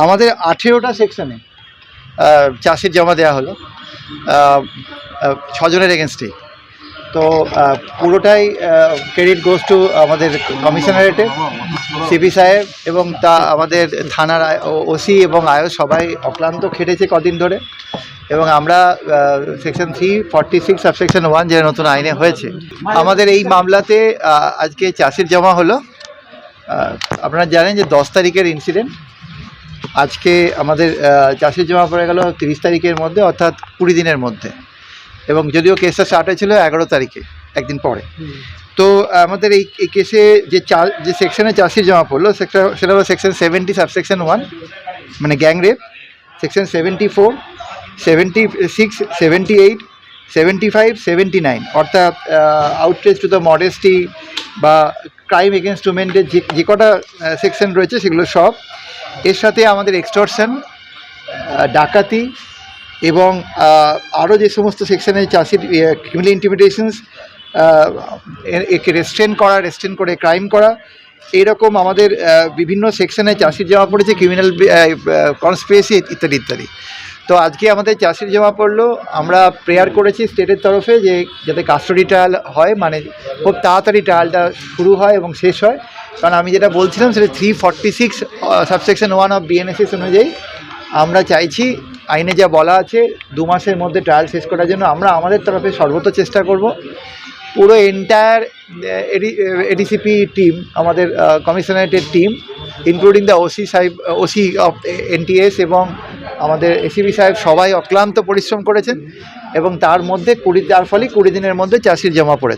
আমাদের 18টা সেকশনে চাষের জমা দেওয়া হলো 6 জনের এগেনস্টে। তো পুরোটাই ক্রেডিট গোজ টু আমাদের কমিশনারেটে সিপি সাহেব এবং তা আমাদের থানার ওসি এবং আয়ো সবাই অক্লান্ত খেটেছে কদিন ধরে। এবং আমরা সেকশন 346 সাবসেকশন 1 যেটা নতুন আইনে হয়েছে, আমাদের এই মামলাতে আজকে চাষের জমা হলো। আপনারা জানেন যে 10 তারিখের ইনসিডেন্ট, আজকে আমাদের চাষের জমা পড়ে গেল 30 তারিখের মধ্যে, অর্থাৎ 20 দিনের মধ্যে। এবং যদিও কেসটা স্টার্ট হয়েছিল 11 তারিখে, একদিন পরে। তো আমাদের এই কেসে যে সেকশনে চাষির জমা পড়লো সেটা হলো সেকশন 70 সাবসেকশন 1, মানে গ্যাং রেপ, সেকশন 74, 76, 78, 75, 79, অর্থাৎ আউটরেজ টু দ্য মডেস্টি বা ক্রাইম এগেনস্ট উমেনের যে কটা সেকশন রয়েছে সেগুলো সব। এর সাথে আমাদের এক্সটর্শন, ডাকাতি এবং আরও যে সমস্ত সেকশনে চাষির ক্রিমিনাল ইন্টিমিডেশনস, একে রেস্ট্রেন করে ক্রাইম করা, এইরকম আমাদের বিভিন্ন সেকশনে চাষির জমা পড়েছে, ক্রিমিনাল কনস্পিরেসি ইত্যাদি ইত্যাদি। তো আজকে আমাদের চাষির জমা পড়লো। আমরা প্রেয়ার করেছি স্টেটের তরফে যে যাতে কাস্টডি ট্রায়াল হয়, মানে খুব তাড়াতাড়ি ট্রায়ালটা শুরু হয় এবং শেষ হয়। কারণ আমি যেটা বলছিলাম সেটা 346 সাবসেকশন 1 অফ বিএনএসএস অনুযায়ী আমরা চাইছি, আইনে যা বলা আছে 2 মাসের মধ্যে ট্রায়াল শেষ করার জন্য আমরা আমাদের তরফে সর্বোচ্চ চেষ্টা করব। পুরো এন্টায়ার এডিসিপি টিম, আমাদের কমিশনারেটের team, including the OC of NTS এবং আমাদের এসিপি সাহেব সবাই অক্লান্ত পরিশ্রম করেছেন এবং তার ফলে 20 দিনের মধ্যে চাষির জমা পড়েছে।